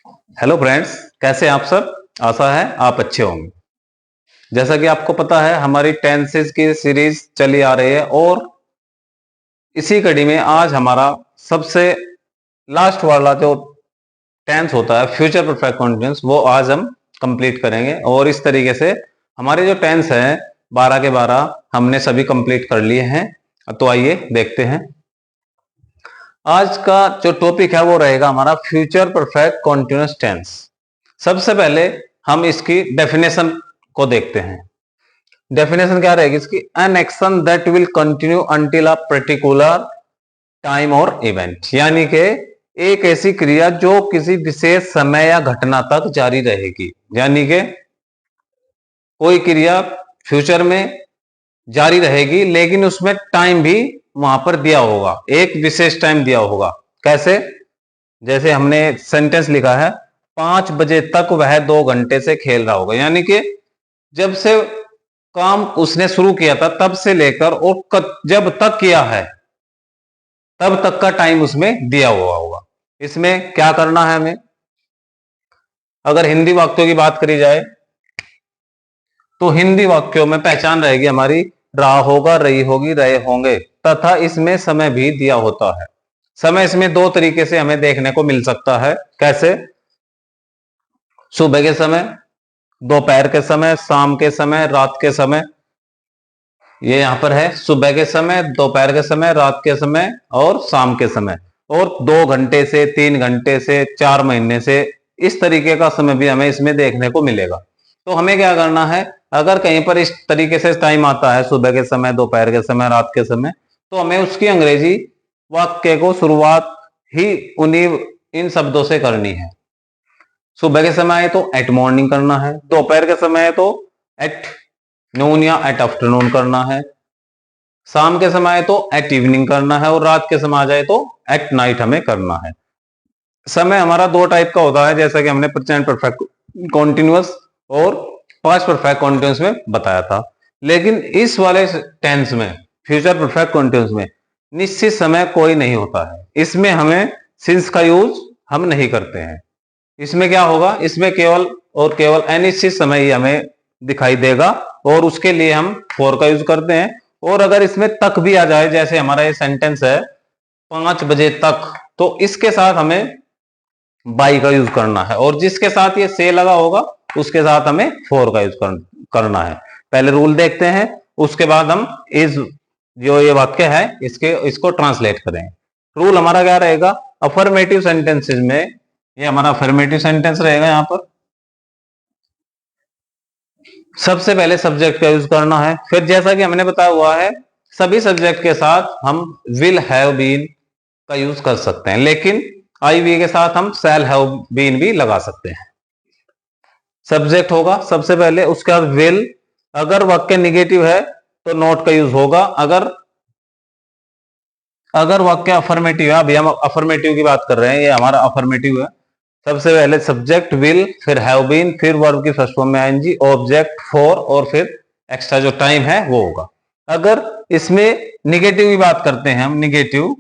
Hello friends, कैसे हैं आप सब। आशा है आप अच्छे होंगे। जैसा कि आपको पता है हमारी टेंसेस की सीरीज चली आ रही है और इसी कड़ी में आज हमारा सबसे लास्ट वाला जो टेंस होता है फ्यूचर परफेक्ट कॉन्टिन्यूअस वो आज हम कंप्लीट करेंगे। और इस तरीके से हमारे जो टेंस हैं 12 के 12 हमने सभी कंप्लीट कर लिए हैं। तो आइए देखते हैं। आज का जो टॉपिक है वो रहेगा हमारा फ्यूचर परफेक्ट कॉन्टिन्यूअस टेंस। सबसे पहले हम इसकी डेफिनेशन को देखते हैं। डेफिनेशन क्या रहेगी इसकी? An action that will continue until a particular time और इवेंट, यानी कि एक ऐसी क्रिया जो किसी विशेष समय या घटना तक जारी रहेगी। यानी कि कोई क्रिया फ्यूचर में जारी रहेगी लेकिन उसमें टाइम भी वहां पर दिया होगा, एक विशेष टाइम दिया होगा। कैसे? जैसे हमने सेंटेंस लिखा है 5 बजे तक वह 2 घंटे से खेल रहा होगा, यानी कि जब से काम उसने शुरू किया था तब से लेकर और जब तक किया है तब तक का टाइम उसमें दिया हुआ होगा। इसमें क्या करना है हमें? अगर हिंदी वाक्यों की बात करी जाए तो हिंदी वाक्यों में पहचान रहेगी हमारी रहा होगा, रही होगी, रहे होंगे, तथा इसमें समय भी दिया होता है। समय इसमें दो तरीके से हमें देखने को मिल सकता है। कैसे? सुबह के समय, दोपहर के समय, शाम के समय, रात के समय। ये यहां पर है सुबह के समय, दोपहर के समय, रात के समय और शाम के समय। और 2 घंटे से, 3 घंटे से, 4 महीने से, इस तरीके का समय भी हमें इसमें देखने को मिलेगा। तो हमें क्या करना है? अगर कहीं पर इस तरीके से टाइम आता है सुबह के समय, दोपहर के समय, रात के समय, तो हमें उसकी अंग्रेजी वाक्य को शुरुआत ही उन्हीं इन शब्दों से करनी है। सुबह के समय है तो एट मॉर्निंग करना है, दोपहर के समय है तो एट नून या एट आफ्टरनून करना है, शाम के समय तो एट इवनिंग करना है और रात के समय आ जाए तो एट नाइट हमें करना है। समय हमारा दो टाइप का होता है, जैसा कि हमने प्रेजेंट परफेक्ट कॉन्टिन्यूअस और पास्ट परफेक्ट कॉन्टिन्यूअस में बताया था। लेकिन इस वाले टेंस में, फ्यूचर परफेक्ट कॉन्टिन्यूअस में, निश्चित समय कोई नहीं होता है। इसमें हमें सिंस का यूज हम नहीं करते हैं। इसमें क्या होगा? इसमें केवल और केवल अनिश्चित समय ही हमें दिखाई देगा और उसके लिए हम फॉर का यूज करते हैं। और अगर इसमें तक भी आ जाए, जैसे हमारा ये सेंटेंस है 5 बजे तक, तो इसके साथ हमें बाई का यूज करना है और जिसके साथ ये से लगा होगा उसके साथ हमें फॉर का यूज करना है। पहले रूल देखते हैं, उसके बाद हम इस जो ये वाक्य है इसको ट्रांसलेट करें। रूल हमारा क्या रहेगा? अफर्मेटिव सेंटेंसेस में, ये हमारा अफर्मेटिव सेंटेंस रहेगा, यहां पर सबसे पहले सब्जेक्ट का यूज करना है। फिर जैसा कि हमने बताया हुआ है सभी सब्जेक्ट के साथ हम विल हैव बीन का यूज कर सकते हैं, लेकिन आई वी के साथ हम शैल हैव बीन भी लगा सकते हैं। सब्जेक्ट होगा सबसे पहले, उसके बाद विल। अगर वाक्य निगेटिव है तो नॉट का यूज होगा। अगर वाक्य अफर्मेटिव है, अभी हम अफर्मेटिव की बात कर रहे हैं, ये हमारा अफर्मेटिव है। सबसे पहले सब्जेक्ट विल, फिर हैव बीन, फिर वर्ब की फर्स्ट फॉर्म में आईएनजी, ऑब्जेक्ट फॉर और फिर एक्स्ट्रा जो टाइम है वो होगा। अगर इसमें निगेटिव की बात करते हैं हम, निगेटिव,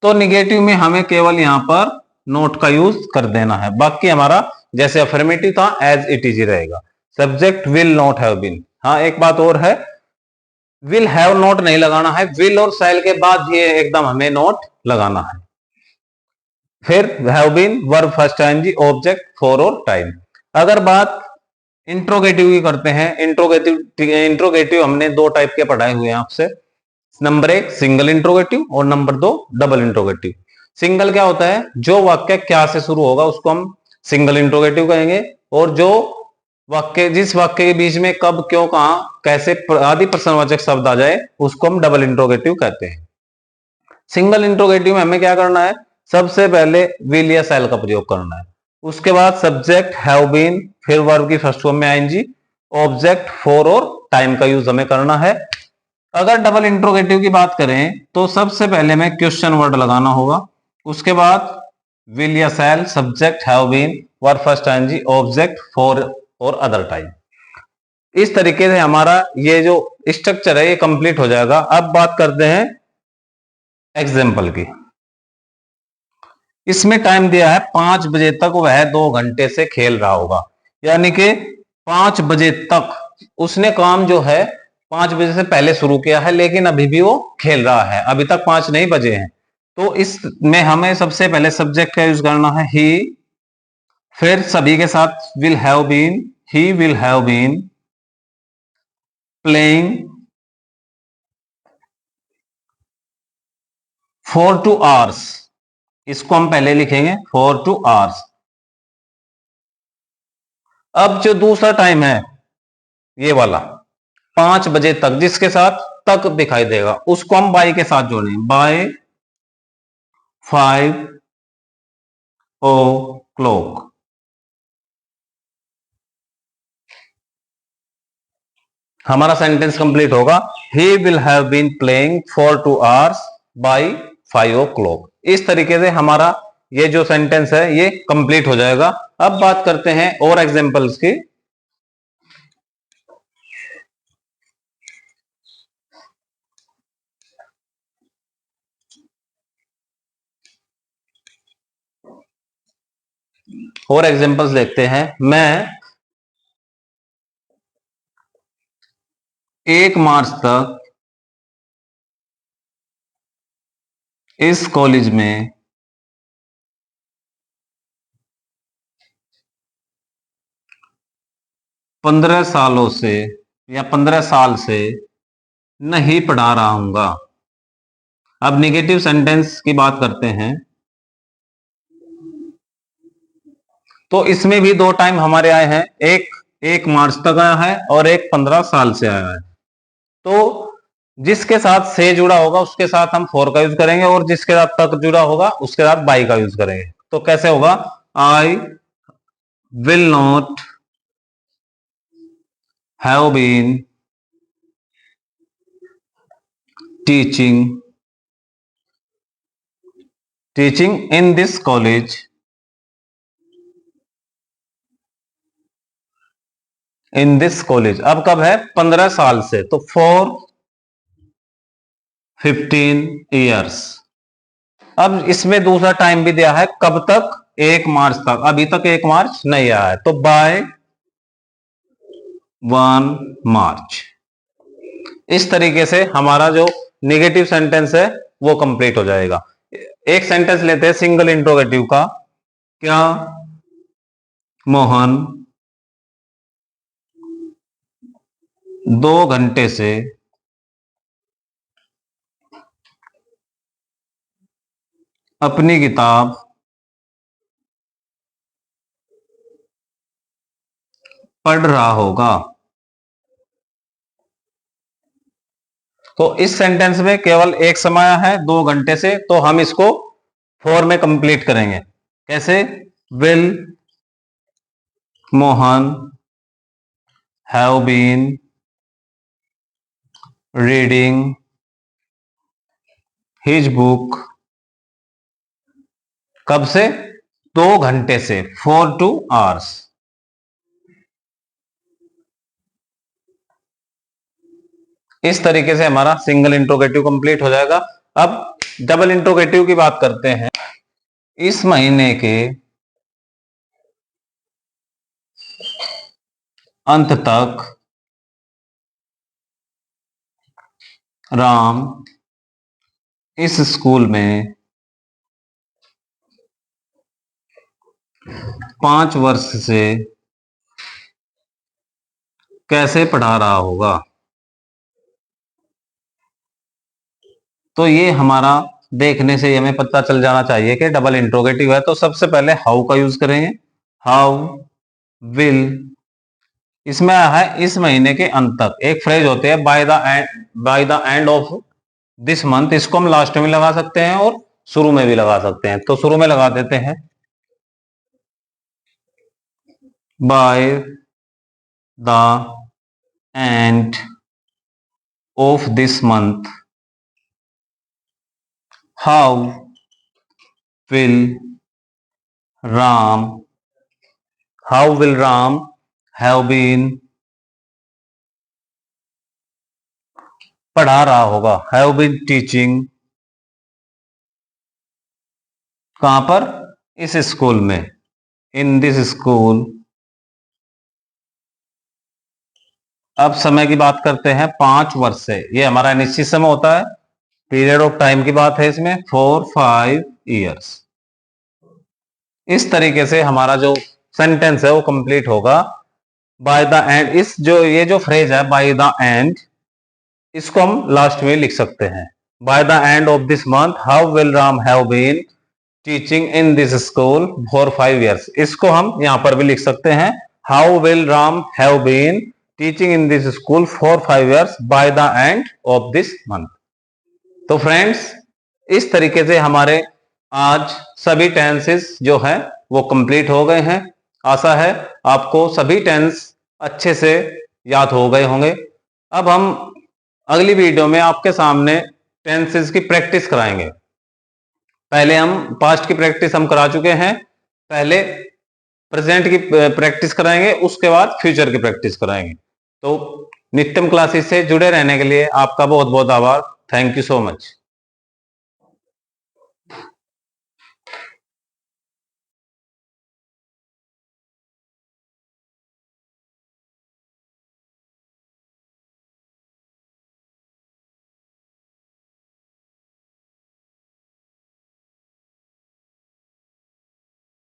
तो निगेटिव में हमें केवल यहां पर नोट का यूज कर देना है। बाकी हमारा जैसे अफर्मेटिव था एज इट इज ही रहेगा। Subject will not have been. हाँ, एक बात और है, विल हैव नॉट नहीं लगाना है, विल और शैल के बाद ये एकदम हमें नॉट लगाना है। फिर have been, verb first ING, object for और टाइम। अगर बात इंट्रोगेटिव की करते हैं, इंट्रोगेटिव हमने दो टाइप के पढ़ाए हुए हैं आपसे। नंबर 1 सिंगल इंट्रोगेटिव और नंबर 2 डबल इंट्रोगेटिव। सिंगल क्या होता है? जो वाक्य क्या से शुरू होगा उसको हम सिंगल इंट्रोगेटिव कहेंगे, और जो वाक्य जिस वाक्य के बीच में कब, क्यों, कहां, कैसे आदि प्रश्नवाचक शब्द आ जाए उसको हम डबल इंट्रोगेटिव कहते हैं। सिंगल इंट्रोगेटिव में हमें क्या करना है? सबसे पहले विल या शैल का प्रयोग करना है, उसके बाद सब्जेक्ट हैव बीन, फिर वर्ब की फर्स्ट फॉर्म में आईएनजी, ऑब्जेक्ट फॉर और टाइम का यूज हमें करना है। अगर डबल इंट्रोगेटिव की बात करें तो सबसे पहले में क्वेश्चन वर्ड लगाना होगा, उसके बाद विल या shall, subject have been, verb first ING, object for और अदर टाइम। इस तरीके से हमारा ये जो स्ट्रक्चर है ये कंप्लीट हो जाएगा। अब बात करते हैं एग्जाम्पल की। इसमें टाइम दिया है 5 बजे तक वह 2 घंटे से खेल रहा होगा, यानी कि 5 बजे तक उसने काम जो है 5 बजे से पहले शुरू किया है, लेकिन अभी भी वो खेल रहा है, अभी तक 5 नहीं बजे हैं। तो इसमें हमें सबसे पहले सब्जेक्ट का यूज करना है ही, फिर सभी के साथ will have been, he will have been playing for 2 hours, इसको हम पहले लिखेंगे फॉर 2 आवर्स। अब जो दूसरा टाइम है ये वाला 5 बजे तक, जिसके साथ तक दिखाई देगा, उसको हम बाय के साथ जोड़ेंगे, बाय 5 o'clock। हमारा सेंटेंस कंप्लीट होगा, he will have been playing for 2 hours by 5 o'clock। इस तरीके से हमारा ये जो सेंटेंस है ये कंप्लीट हो जाएगा। अब बात करते हैं और एग्जांपल्स की। और एग्जांपल्स देखते हैं। मैं 1 मार्च तक इस कॉलेज में 15 सालों से या 15 साल से नहीं पढ़ा रहा हूंगा। अब निगेटिव सेंटेंस की बात करते हैं, तो इसमें भी 2 टाइम हमारे आए हैं, एक 1 मार्च तक आया है और एक 15 साल से आया है। तो जिसके साथ से जुड़ा होगा उसके साथ हम फॉर का यूज करेंगे, और जिसके साथ तक जुड़ा होगा उसके साथ बाय का यूज करेंगे। तो कैसे होगा, I will not have been teaching in this college अब कब है, 15 साल से, तो फॉर 15 ईयर्स। अब इसमें दूसरा टाइम भी दिया है, कब तक, 1 मार्च तक, अभी तक 1 मार्च नहीं आया है, तो बाय 1 मार्च। इस तरीके से हमारा जो निगेटिव सेंटेंस है वो कंप्लीट हो जाएगा। एक सेंटेंस लेते हैं सिंगल इंट्रोगेटिव का। क्या मोहन 2 घंटे से अपनी किताब पढ़ रहा होगा। तो इस सेंटेंस में केवल एक समय आया है 2 घंटे से, तो हम इसको फॉर में कंप्लीट करेंगे। कैसे, will Mohan have been reading his book, कब से, 2 घंटे से, फॉर 2 आवर्स। इस तरीके से हमारा सिंगल इंट्रोगेटिव कंप्लीट हो जाएगा। अब डबल इंट्रोगेटिव की बात करते हैं। इस महीने के अंत तक राम इस स्कूल में 5 वर्ष से कैसे पढ़ा रहा होगा। तो ये हमारा देखने से हमें पता चल जाना चाहिए कि डबल इंट्रोगेटिव है। तो सबसे पहले हाउ का यूज करेंगे, हाउ विल, इसमें है इस महीने के अंत तक। एक फ्रेज होते हैं by the end of this month, इसको हम लास्ट में लगा सकते हैं और शुरू में भी लगा सकते हैं। तो शुरू में लगा देते हैं, by the end of this month how will Ram have been पढ़ा रहा होगा, हैव बीन टीचिंग, कहां पर, इस स्कूल में, इन दिस स्कूल। अब समय की बात करते हैं 5 वर्ष से, ये हमारा निश्चित समय होता है, पीरियड ऑफ टाइम की बात है इसमें 4-5 ईयर्स। इस तरीके से हमारा जो सेंटेंस है वो कंप्लीट होगा। बाय द एंड, इस जो ये जो फ्रेज है बाय द एंड, इसको हम लास्ट में लिख सकते हैं। By the end of this month how will Ram have been teaching in this school for 5 years. इसको हम यहां पर भी लिख सकते हैं, how will Ram have been teaching in this school for 5 years by the end of this month. तो friends, इस तरीके से हमारे आज सभी टेंसेस जो है वो कंप्लीट हो गए हैं। आशा है आपको सभी टेंस अच्छे से याद हो गए होंगे। अब हम अगली वीडियो में आपके सामने टेंसेस की प्रैक्टिस कराएंगे। पहले हम पास्ट की प्रैक्टिस हम करा चुके हैं, पहले प्रेजेंट की प्रैक्टिस कराएंगे, उसके बाद फ्यूचर की प्रैक्टिस कराएंगे। तो नित्यम क्लासेस से जुड़े रहने के लिए आपका बहुत बहुत आभार। Thank you so much.